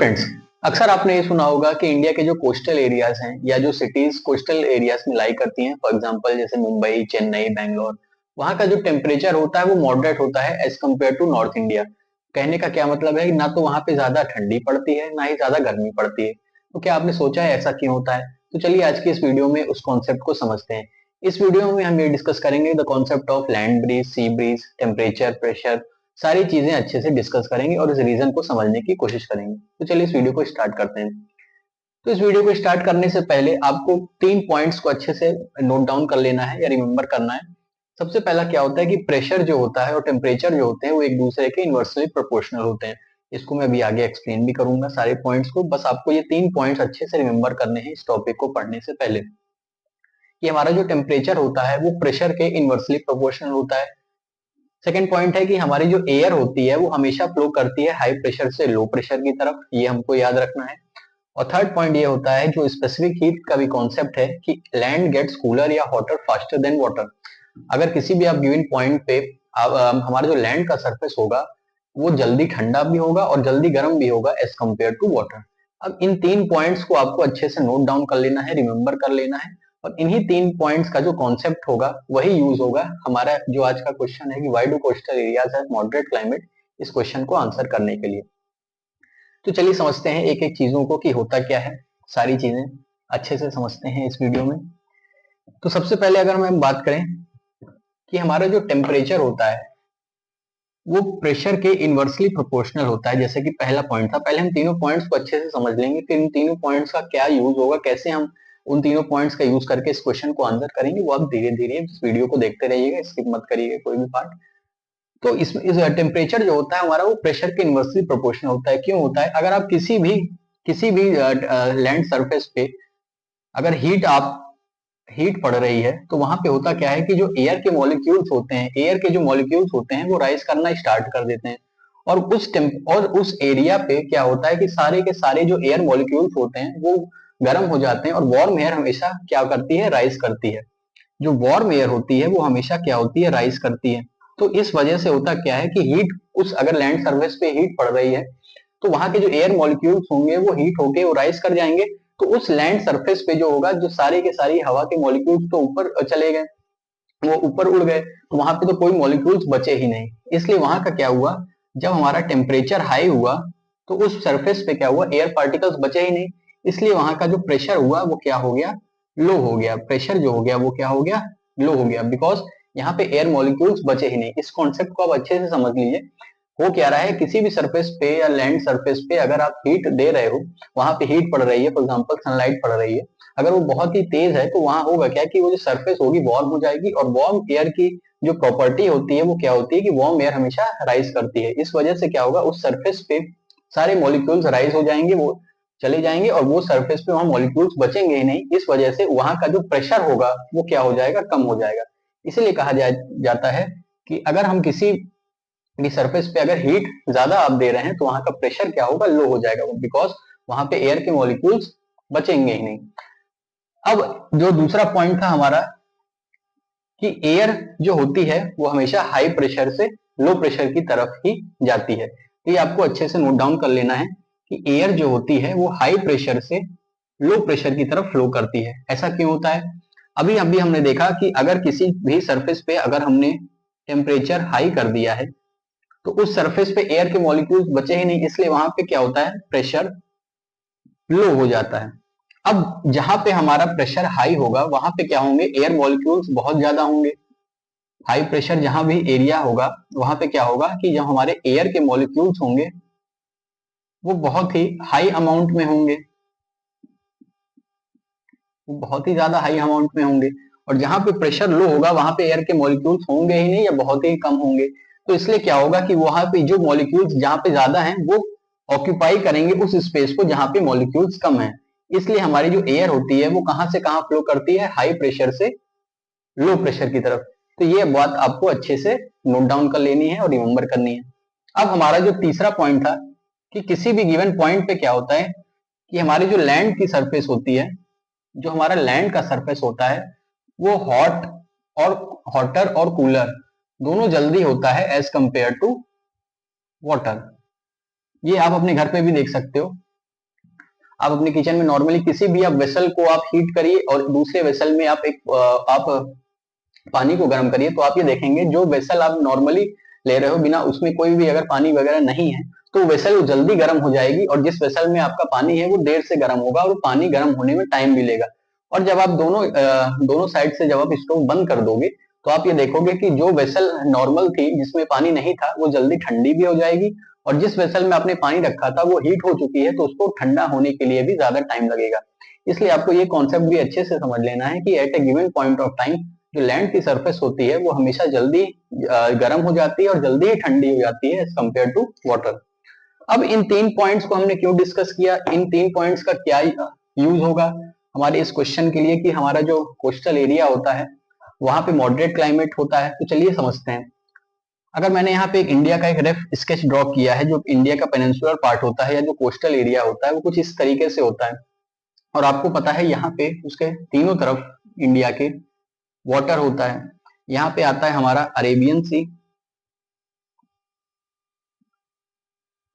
Friends, अक्सर आपने ये सुना होगा कि इंडिया के जो कोस्टल एरियाज हैं या जो सिटीज कोस्टल एरियाज में लाई करती हैं, फॉर एग्जांपल जैसे मुंबई, चेन्नई, बेंगलोर, वहां का जो टेम्परेचर होता है वो मॉडरेट होता है as compare to north India. कहने का क्या मतलब है कि ना तो वहां पे ज्यादा ठंडी पड़ती है ना ही ज्यादा गर्मी पड़ती है। तो क्या आपने सोचा है ऐसा क्यों होता है? तो चलिए आज की इस वीडियो में उस कॉन्सेप्ट को समझते हैं। इस वीडियो में हम ये डिस्कस करेंगे the concept of land breeze, sea breeze, temperature, pressure, सारी चीजें अच्छे से डिस्कस करेंगे और इस रीजन को समझने की कोशिश करेंगे। तो चलिए इस वीडियो को स्टार्ट करते हैं। तो इस वीडियो को स्टार्ट करने से पहले आपको 3 पॉइंट्स को अच्छे से नोट डाउन कर लेना है या रिमेंबर करना है। सबसे पहला क्या होता है कि प्रेशर जो होता है और टेम्परेचर जो होते हैं वो एक दूसरे के इनवर्सली प्रोपोर्शनल होते हैं। इसको मैं अभी आगे एक्सप्लेन भी करूंगा सारे पॉइंट्स को, बस आपको ये 3 पॉइंट्स अच्छे से रिमेंबर करने हैं इस टॉपिक को पढ़ने से पहले। कि हमारा जो टेम्परेचर होता है वो प्रेशर के इनवर्सली प्रोपोर्शनल होता है। सेकेंड पॉइंट है कि हमारी जो एयर होती है वो हमेशा फ्लो करती है हाई प्रेशर से लो प्रेशर की तरफ, ये हमको याद रखना है। और थर्ड पॉइंट ये होता है जो स्पेसिफिक हीट का भी कॉन्सेप्ट है कि लैंड गेट्स कूलर या हॉटर फास्टर देन वाटर। अगर किसी भी आप गिवन पॉइंट पे हमारा जो लैंड का सरफेस होगा वो जल्दी ठंडा भी होगा और जल्दी गर्म भी होगा एज कम्पेयर टू वाटर। अब इन 3 पॉइंट्स को आपको अच्छे से नोट डाउन कर लेना है, रिमेंबर कर लेना है, और इन्हीं 3 पॉइंट्स का जो कॉन्सेप्ट होगा वही यूज होगा हमारा जो आज का क्वेश्चन है कि why do coastal areas have moderate climate, इस क्वेश्चन को आंसर करने के लिए। तो चलिए समझते हैं एक एक चीजों को कि होता क्या है, सारी चीजें अच्छे से समझते हैं इस वीडियो में। तो सबसे पहले अगर हम बात करें कि हमारा जो टेम्परेचर होता है वो प्रेशर के इनवर्सली प्रोपोर्शनल होता है, जैसे कि पहला पॉइंट था। पहले हम तीनों पॉइंट्स को अच्छे से समझ लेंगे कि इन तीनों पॉइंट्स का क्या यूज होगा, कैसे हम उन तीनों पॉइंट्स का यूज करके इस क्वेश्चन को आंसर करेंगे। वो आप धीरे धीरे इस वीडियो को देखते रहिएगा, स्किप मत करिएगा कोई भी पार्ट। तो इस टेम्परेचर जो होता है हमारा वो प्रेशर के इनवर्सली प्रोपोर्शनल होता है। क्यों होता है? अगर आप किसी भी लैंड सरफेस पे अगर हीट पड़ रही है तो वहां पे होता क्या है कि जो एयर के मॉलिक्यूल्स होते हैं, एयर के जो मॉलिक्यूल्स होते हैं वो राइज करना स्टार्ट कर देते हैं। और उस एरिया पे क्या होता है कि सारे के सारे जो एयर मॉलिक्यूल्स होते हैं वो गर्म हो जाते हैं और वार्म एयर हमेशा क्या करती है, राइज करती है। जो वार्म एयर होती है वो हमेशा क्या होती है, राइज करती है। तो इस वजह से होता क्या है कि हीट, उस अगर लैंड सर्फेस पे हीट पड़ रही है तो वहां के जो एयर मॉलिक्यूल्स होंगे वो हीट होके वो राइज कर जाएंगे। तो उस लैंड सरफेस पे जो होगा, जो सारे के सारी हवा के मॉलिक्यूल्स तो ऊपर चले गए, वो ऊपर उड़ गए, तो वहां पे तो कोई मॉलिक्यूल्स बचे ही नहीं। इसलिए वहां का क्या हुआ, जब हमारा टेम्परेचर हाई हुआ तो उस सरफेस पे क्या हुआ, एयर पार्टिकल्स बचे ही नहीं। इसलिए वहां का जो प्रेशर हुआ वो क्या हो गया, लो हो गया। प्रेशर जो हो गया वो क्या हो गया, लो हो गया, बिकॉज यहाँ पे एयर मॉलिक्यूल्स बचे ही नहीं। इस कॉन्सेप्ट को आप अच्छे से समझ लीजिए। हो क्या रहा है, किसी भी सरफेस पे या लैंड सरफेस पे अगर आप हीट दे रहे हो, वहां पे हीट पड़ रही है, फॉर एग्जांपल सनलाइट पड़ रही है, अगर वो बहुत ही तेज है तो वहां होगा क्या कि वो जो सरफेस होगी वार्म हो जाएगी। और वार्म एयर की जो प्रॉपर्टी होती है वो क्या होती है कि वार्म एयर हमेशा राइज करती है। इस वजह से क्या होगा, उस सरफेस पे सारे मॉलिक्यूल्स राइज हो जाएंगे, वो चले जाएंगे और वो सरफेस पे वहां मॉलिक्यूल्स बचेंगे ही नहीं। इस वजह से वहां का जो प्रेशर होगा वो क्या हो जाएगा, कम हो जाएगा। इसीलिए कहा जाता है कि अगर हम किसी भी सरफेस पे अगर हीट ज्यादा आप दे रहे हैं तो वहां का प्रेशर क्या होगा, लो हो जाएगा, बिकॉज वहां पे एयर के मॉलिक्यूल्स बचेंगे ही नहीं। अब जो दूसरा पॉइंट था हमारा कि एयर जो होती है वो हमेशा हाई प्रेशर से लो प्रेशर की तरफ ही जाती है। तो ये आपको अच्छे से नोट डाउन कर लेना है कि एयर जो होती है वो हाई प्रेशर से लो प्रेशर की तरफ फ्लो करती है। ऐसा क्यों होता है? अभी अभी हमने देखा कि अगर किसी भी सरफेस पे अगर हमने टेम्परेचर हाई कर दिया है तो उस सरफेस पे एयर के मॉलिक्यूल्स बचे ही नहीं, इसलिए वहां पे क्या होता है, प्रेशर लो हो जाता है। अब जहां पे हमारा प्रेशर हाई होगा वहां पे क्या होंगे, एयर मॉलिक्यूल्स बहुत ज्यादा होंगे। हाई प्रेशर जहां भी एरिया होगा वहां पे क्या होगा कि जब हमारे एयर के मॉलिक्यूल्स होंगे वो बहुत ही हाई अमाउंट में होंगे, वो बहुत ही ज्यादा हाई अमाउंट में होंगे। और जहां पे प्रेशर लो होगा वहां पे एयर के मॉलिक्यूल्स होंगे ही नहीं या बहुत ही कम होंगे। तो इसलिए क्या होगा कि वहां पे जो मॉलिक्यूल्स जहां पे ज्यादा हैं वो ऑक्यूपाई करेंगे उस स्पेस को जहां पे मॉलिक्यूल्स कम है। इसलिए हमारी जो एयर होती है वो कहां से कहां फ्लो करती है, हाई प्रेशर से लो प्रेशर की तरफ। तो ये बात आपको अच्छे से नोट डाउन कर लेनी है और रिमेंबर करनी है। अब हमारा जो तीसरा पॉइंट था कि किसी भी गिवन पॉइंट पे क्या होता है कि हमारी जो लैंड की सरफेस होती है, जो हमारा लैंड का सरफेस होता है वो और हॉटर और कूलर दोनों जल्दी होता है एज कंपेयर टू वाटर। ये आप अपने घर पे भी देख सकते हो आप अपने किचन में नॉर्मली किसी भी आप वेसल को आप हीट करिए और दूसरे वेसल में आप पानी को गर्म करिए, तो आप ये देखेंगे जो वेसल आप नॉर्मली ले रहे हो बिना उसमें कोई भी अगर पानी वगैरह नहीं है तो वेसल जल्दी गर्म हो जाएगी, और जिस वेसल में आपका पानी है वो देर से गर्म होगा और पानी गर्म होने में टाइम भी लेगा। और जब आप दोनों साइड से जब आप स्टोव बंद कर दोगे तो आप ये देखोगे कि जो वेसल नॉर्मल थी जिसमें पानी नहीं था वो जल्दी ठंडी भी हो जाएगी, और जिस वेसल में आपने पानी रखा था वो हीट हो चुकी है तो उसको ठंडा होने के लिए भी ज्यादा टाइम लगेगा। इसलिए आपको ये कॉन्सेप्ट भी अच्छे से समझ लेना है कि at a given point of time जो लैंड की सरफेस होती है वो हमेशा जल्दी गर्म हो जाती है और जल्दी ही ठंडी हो जाती है एज कम्पेयर टू वाटर। अब इन 3 पॉइंट्स को हमने क्यों डिस्कस किया, इन 3 पॉइंट्स का क्या यूज होगा हमारे इस क्वेश्चन के लिए कि हमारा जो कोस्टल एरिया होता है वहां पे मॉडरेट क्लाइमेट होता है। तो चलिए समझते हैं। अगर मैंने यहाँ पे इंडिया का एक रफ स्केच ड्रॉ किया है, जो इंडिया का पेनिनसुलर पार्ट होता है या जो कोस्टल एरिया होता है वो कुछ इस तरीके से होता है, और आपको पता है यहाँ पे उसके तीनों तरफ इंडिया के वाटर होता है। यहाँ पे आता है हमारा अरेबियन सी,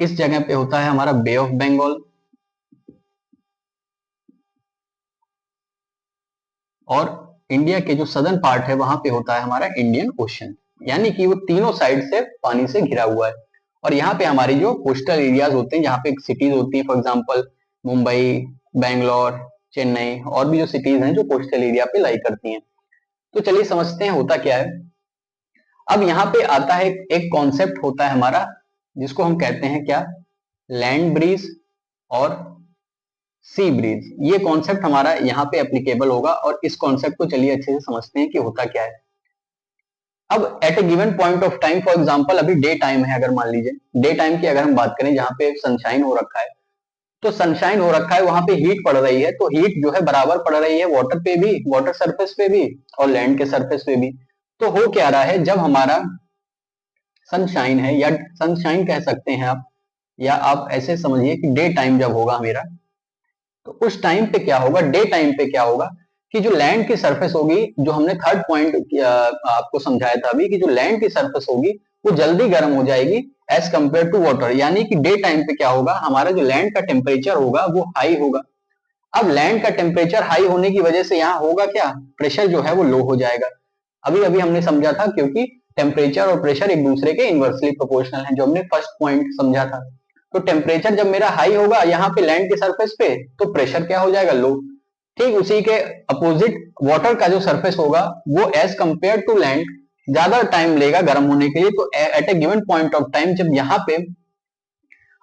इस जगह पे होता है हमारा बे ऑफ बंगाल, और इंडिया के जो सदर्न पार्ट है वहां पे होता है हमारा इंडियन ओशन, यानी कि वो तीनों साइड से पानी से घिरा हुआ है। और यहाँ पे हमारी जो कोस्टल एरियाज होते हैं, यहाँ पे सिटीज होती है, फॉर एग्जांपल मुंबई, बैंगलोर, चेन्नई और भी जो सिटीज हैं जो कोस्टल एरिया पे लाई करती हैं। तो चलिए समझते हैं होता क्या है। अब यहाँ पे आता है एक कॉन्सेप्ट होता है हमारा जिसको हम कहते हैं क्या, लैंड ब्रीज और सी ब्रीज। ये कॉन्सेप्ट हमारा यहाँ पे एप्लीकेबल होगा, और इस कॉन्सेप्ट को चलिए अच्छे से समझते हैं कि होता क्या है। अब at a given point of time, for example अभी डे टाइम है, अगर मान लीजिए डे टाइम की अगर हम बात करें जहाँ पे सनशाइन हो रखा है, तो सनशाइन हो रखा है वहां पे हीट पड़ रही है, तो हीट जो है बराबर पड़ रही है वाटर पे भी, वाटर सरफेस पे भी और लैंड के सरफेस पे भी। तो हो क्या रहा है, जब हमारा सनशाइन है या सनशाइन कह सकते हैं आप, या आप ऐसे समझिए कि डे टाइम जब होगा मेरा, तो उस टाइम पे क्या होगा, डे टाइम पे क्या होगा कि जो लैंड की सरफेस होगी, जो हमने थर्ड पॉइंट आपको समझाया था अभी, कि जो लैंड की सरफेस होगी वो जल्दी गर्म हो जाएगी एज कंपेयर टू वाटर। यानी कि डे टाइम पे क्या होगा, हमारा जो लैंड का टेम्परेचर होगा वो हाई होगा। अब लैंड का टेम्परेचर हाई होने की वजह से यहाँ होगा क्या, प्रेशर जो है वो लो हो जाएगा। अभी अभी हमने समझा था, क्योंकि टेम्परेचर और प्रेशर एक दूसरे के इनवर्सली प्रोपोर्शनल हैं, जो हमने फर्स्ट पॉइंट समझा था। तो टेम्परेचर जब मेरा हाई होगा यहाँ पे लैंड के सरफेस पे, तो प्रेशर क्या हो जाएगा, लो। ठीक उसी के अपोजिट वाटर का जो सरफेस होगा वो एज कंपेयर टू लैंड ज्यादा टाइम लेगा गर्म होने के लिए। तो at a given point of time जब यहाँ पे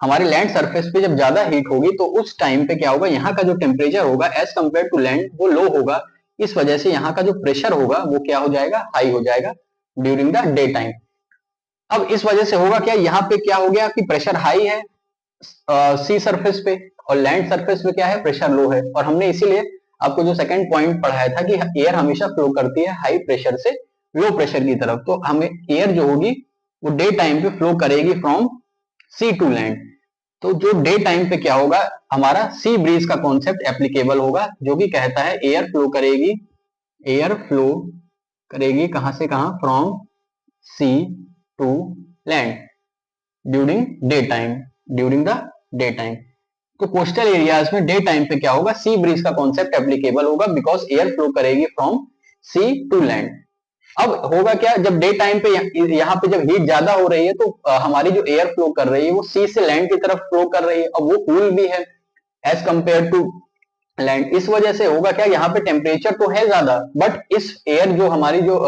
हमारे लैंड सरफेस पे जब ज्यादा हीट होगी, तो उस टाइम पे क्या होगा, यहाँ का जो टेम्परेचर होगा एज कंपेयर टू लैंड वो लो होगा। इस वजह से यहाँ का जो प्रेशर होगा वो क्या हो जाएगा, हाई हो जाएगा ड्यूरिंग द डे टाइम। अब इस वजह से होगा क्या, यहाँ पे क्या हो गया कि प्रेशर हाई है सी सरफेस पे, और लैंड सरफेस पे क्या है, प्रेशर लो है। और हमने इसीलिए आपको जो सेकंड पॉइंट पढ़ाया था कि एयर हमेशा फ्लो करती है हाई प्रेशर से लो प्रेशर की तरफ, तो हमें एयर जो होगी वो डे टाइम पे फ्लो करेगी फ्रॉम सी टू लैंड। तो जो डे टाइम पे क्या होगा, हमारा सी ब्रीज का कॉन्सेप्ट एप्लीकेबल होगा, जो कि कहता है एयर फ्लो करेगी कहां से कहां, from sea to land during the day time. तो कोस्टल एरियाज में डे टाइम पे क्या होगा, सी ब्रीज का कॉन्सेप्ट एप्लीकेबल होगा, बिकॉज एयर फ्लो करेगी फ्रॉम सी टू लैंड। अब होगा क्या, जब डे टाइम पे यहाँ पे जब हीट ज्यादा हो रही है, तो हमारी जो एयर फ्लो कर रही है वो सी से लैंड की तरफ फ्लो कर रही है, और वो कूल भी है एज कंपेयर टू लैंड। इस वजह से होगा क्या, यहाँ पे टेम्परेचर तो है ज्यादा, बट इस एयर जो हमारी जो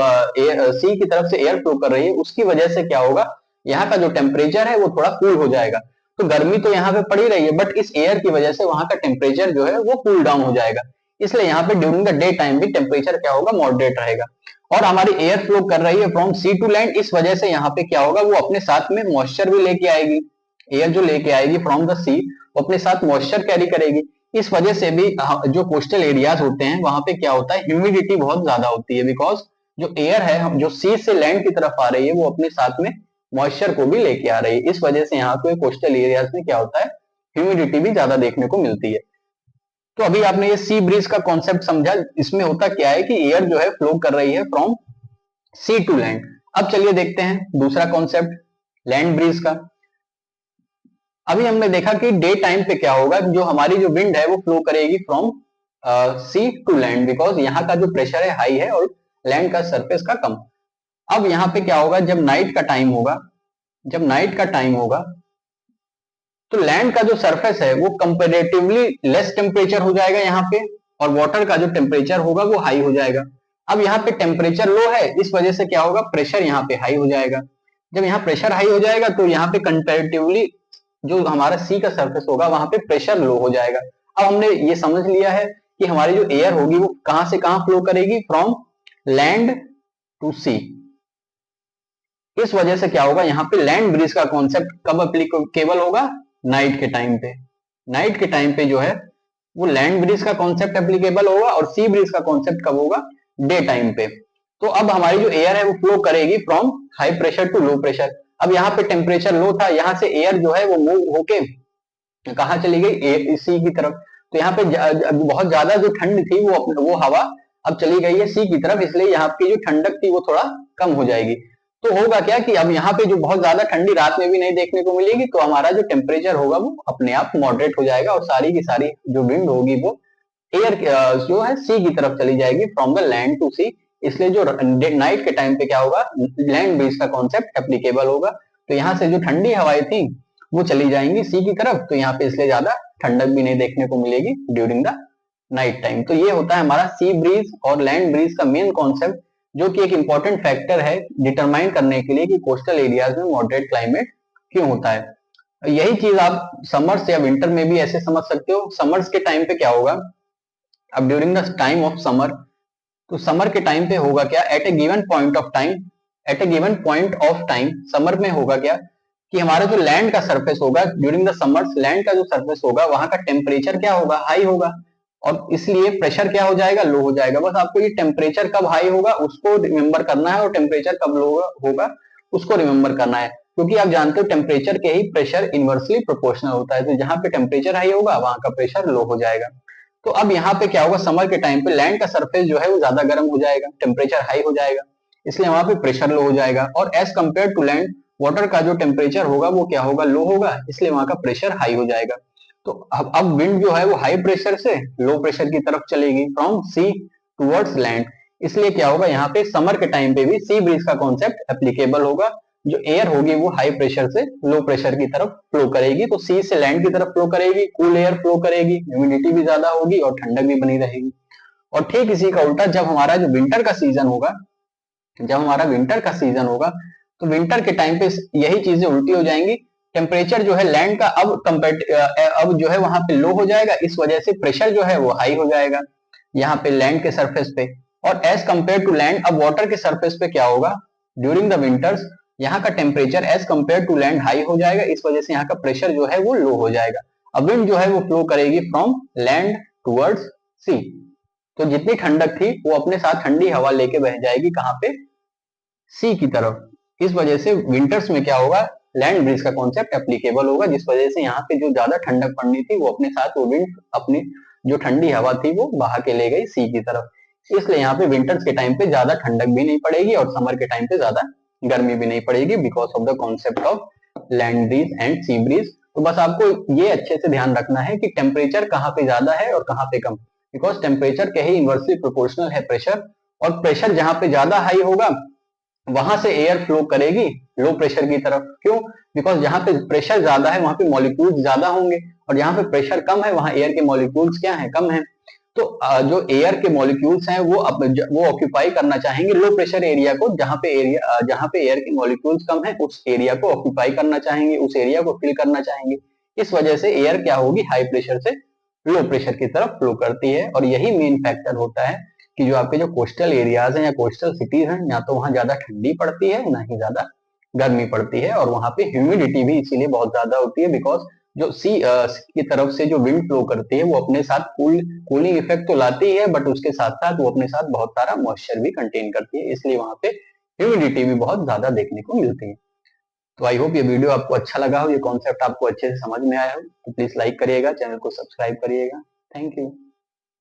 सी की तरफ से एयर फ्लो कर रही है उसकी वजह से क्या होगा, यहाँ का जो टेम्परेचर है वो थोड़ा कूल हो जाएगा। तो गर्मी तो यहाँ पे पड़ी रही है, बट इस एयर की वजह से वहां का टेम्परेचर जो है वो कूल डाउन हो जाएगा। इसलिए यहाँ पे ड्यूरिंग द डे टाइम भी टेम्परेचर क्या होगा, मॉडरेट रहेगा। और हमारी एयर फ्लो कर रही है फ्रॉम सी टू लैंड, इस वजह से यहाँ पे क्या होगा, वो अपने साथ में मॉइस्चर भी लेके आएगी। एयर जो लेके आएगी फ्रॉम द सी वो अपने साथ मॉइस्चर कैरी करेगी। इस वजह से भी जो कोस्टल एरियाज होते हैं वहां पे क्या होता है, ह्यूमिडिटी बहुत ज्यादा होती है, बिकॉज जो एयर है जो सी से लैंड की तरफ आ रही है वो अपने साथ में मॉइस्चर को भी लेके आ रही है। इस वजह से यहाँ पे कोस्टल एरियाज में क्या होता है, ह्यूमिडिटी भी ज्यादा देखने को मिलती है। तो अभी आपने ये सी ब्रीज का कॉन्सेप्ट समझा, इसमें होता क्या है कि एयर जो है फ्लो कर रही है फ्रॉम सी टू लैंड। अब चलिए देखते हैं दूसरा कॉन्सेप्ट, लैंड ब्रीज का। अभी हमने देखा कि डे टाइम पे क्या होगा, जो हमारी जो विंड है वो फ्लो करेगी from sea to land, because यहाँ का जो प्रेशर है हाई है और लैंड का सरफेस का कम। अब यहाँ पे क्या होगा, जब नाइट का टाइम होगा, जब नाइट का टाइम होगा तो लैंड का जो सरफेस है वो कंपेरेटिवली लेस टेम्परेचर हो जाएगा यहाँ पे, और वाटर का जो टेम्परेचर होगा वो हाई हो जाएगा। अब यहाँ पे टेम्परेचर लो है, इस वजह से क्या होगा, प्रेशर यहाँ पे हाई हो जाएगा। जब यहाँ प्रेशर हाई हो जाएगा तो यहाँ पे कंपेरेटिवली जो हमारा सी का सरफेस होगा वहां पे प्रेशर लो हो जाएगा। अब हमने ये समझ लिया है कि हमारी जो एयर होगी वो कहां से कहां फ्लो करेगी, फ्रॉम लैंड टू सी। इस वजह से क्या होगा, यहाँ पे लैंड ब्रिज का कॉन्सेप्ट कब अप्लीकेबल होगा, नाइट के टाइम पे। नाइट के टाइम पे जो है वो लैंड ब्रिज का कॉन्सेप्ट एप्लीकेबल होगा, और सी ब्रिज का कॉन्सेप्ट कब होगा, डे टाइम पे। तो अब हमारी जो एयर है वो फ्लो करेगी from high pressure to low pressure. अब यहाँ पे टेम्परेचर लो था, यहाँ से एयर जो है वो मूव होके कहाँ चली गई, सी की तरफ। तो यहाँ पे बहुत ज्यादा जो ठंड थी वो हवा अब चली गई है सी की तरफ, इसलिए यहाँ की जो ठंडक थी वो थोड़ा कम हो जाएगी। तो होगा क्या कि अब यहाँ पे जो बहुत ज्यादा ठंडी रात में भी नहीं देखने को मिलेगी, तो हमारा जो टेम्परेचर होगा वो अपने आप मॉडरेट हो जाएगा, और सारी की सारी जो विंड होगी वो एयर जो है सी की तरफ चली जाएगी, फ्रॉम द लैंड टू सी। इसलिए जो नाइट के टाइम पे क्या होगा, लैंड ब्रीज का कॉन्सेप्ट एप्लीकेबल होगा। तो यहाँ से जो ठंडी हवाएं थी वो चली जाएंगी सी की तरफ, तो यहाँ पे इसलिए ज्यादा ठंडक भी नहीं देखने को मिलेगी ड्यूरिंग द नाइट टाइम। तो ये होता है हमारा सी ब्रीज और लैंड ब्रीज का मेन कॉन्सेप्ट, जो कि एक इंपॉर्टेंट फैक्टर है डिटरमाइन करने के लिए कि कोस्टल एरियाज में मॉडरेट क्लाइमेट क्यों होता है। यही चीज आप समर्स या विंटर में भी ऐसे समझ सकते हो। समर्स के टाइम पे क्या होगा, अब during the time of summer, तो समर के टाइम पे होगा क्या, at a given point of time, at a given point of time summer में होगा क्या कि हमारा जो लैंड का सरफेस होगा ड्यूरिंग द समर्स, लैंड का जो सरफेस होगा वहां का टेम्परेचर क्या होगा, हाई होगा, और इसलिए प्रेशर क्या हो जाएगा, लो हो जाएगा। बस आपको ये टेम्परेचर कब हाई होगा उसको रिमेंबर करना है, और टेम्परेचर कब लो होगा उसको रिमेंबर करना है, क्योंकि आप जानते हो टेम्परेचर के ही प्रेशर इनवर्सली प्रोपोर्शनल होता है। तो जहां पे टेम्परेचर हाई होगा वहां का प्रेशर लो हो जाएगा। तो अब यहाँ पे क्या होगा, समर के टाइम पे लैंड का सरफेस जो है वो ज्यादा गर्म हो जाएगा, टेम्परेचर हाई हो जाएगा, इसलिए वहां पे प्रेशर लो हो जाएगा। और as compare to land, water का जो टेम्परेचर होगा वो क्या होगा, लो होगा, इसलिए वहां का प्रेशर हाई हो जाएगा। तो अब विंड जो है वो हाई प्रेशर से लो प्रेशर की तरफ चलेगी, फ्रॉम सी टूवर्ड्स लैंड। इसलिए क्या होगा, यहाँ पे समर के टाइम पे भी सी ब्रीज का कॉन्सेप्ट एप्लीकेबल होगा। जो एयर होगी वो हाई प्रेशर से लो प्रेशर की तरफ फ्लो करेगी, तो सी से लैंड की तरफ फ्लो करेगी, कूल एयर फ्लो करेगी, ह्यूमिडिटी भी ज्यादा होगी और ठंडक भी बनी रहेगी। और ठीक इसी का उल्टा जब हमारा जो विंटर का सीजन होगा, जब हमारा विंटर का सीजन होगा तो विंटर के टाइम पे यही चीजें उल्टी हो जाएंगी। टेम्परेचर जो है लैंड का अब जो है वहां पे लो हो जाएगा, इस वजह से प्रेशर जो है वो हाई हो जाएगा यहाँ पे लैंड के सरफेस पे। और एज कंपेयर टू लैंड, अब वाटर के सरफेस पे क्या होगा, ड्यूरिंग द विंटर्स यहाँ का temperature as compare to land high हो जाएगा, इस वजह से यहाँ का प्रेशर जो है वो लो हो जाएगा। अब विंड जो है वो फ्लो करेगी फ्रॉम लैंड टूवर्ड्स सी। तो जितनी ठंडक थी वो अपने साथ ठंडी हवा लेके बह जाएगी कहाँ पे, सी की तरफ। इस वजह से विंटर्स में क्या होगा, लैंड ब्रीज का कॉन्सेप्ट एप्लीकेबल होगा, जिस वजह से यहाँ पे जो ज्यादा ठंडक पड़नी थी वो अपने साथ वो विंड अपनी जो ठंडी हवा थी वो बहा के ले गई सी की तरफ। इसलिए यहाँ पे विंटर्स के टाइम पे ज्यादा ठंडक भी नहीं पड़ेगी और समर के टाइम पे ज्यादा गर्मी भी नहीं पड़ेगी, because of the concept of land breeze and sea breeze. तो बस आपको ये अच्छे से ध्यान रखना है कि टेम्परेचर कहाँ पे ज्यादा है और कहाँ पे कम, बिकॉज टेम्परेचर के ही इनवर्सली प्रोपोर्शनल है प्रेशर, और प्रेशर जहां पे ज्यादा हाई होगा वहां से एयर फ्लो करेगी लो प्रेशर की तरफ। क्यों, बिकॉज जहां पे प्रेशर ज्यादा है वहां पे मॉलिक्यूल्स ज्यादा होंगे, और जहां पे प्रेशर कम है वहां एयर के मॉलिक्यूल्स क्या है, कम है। तो जो एयर के मॉलिक्यूल्स हैं वो ऑक्यूपाई करना चाहेंगे लो प्रेशर एरिया को, जहां पे एयर के मॉलिक्यूल्स कम है उस एरिया को ऑक्यूपाई करना चाहेंगे, उस एरिया को फिल करना चाहेंगे। इस वजह से एयर क्या होगी, हाई प्रेशर से लो प्रेशर की तरफ फ्लो करती है। और यही मेन फैक्टर होता है कि जो आपके जो कोस्टल एरियाज हैं या कोस्टल सिटीज हैं, या तो वहां ज्यादा ठंडी पड़ती है ना ही ज्यादा गर्मी पड़ती है, और वहां पे ह्यूमिडिटी भी इसीलिए बहुत ज्यादा होती है, बिकॉज जो सी की तरफ से जो विंड फ्लो करती है वो अपने साथ कूलिंग इफेक्ट तो लाती है, बट उसके साथ साथ वो अपने साथ बहुत सारा मॉइस्चर भी कंटेन करती है, इसलिए वहां पे ह्यूमिडिटी भी बहुत ज्यादा देखने को मिलती है। तो आई होप ये वीडियो आपको अच्छा लगा हो, ये कॉन्सेप्ट आपको अच्छे से समझ में आया हो। तो प्लीज लाइक करिएगा, चैनल को सब्सक्राइब करिएगा। Thank you.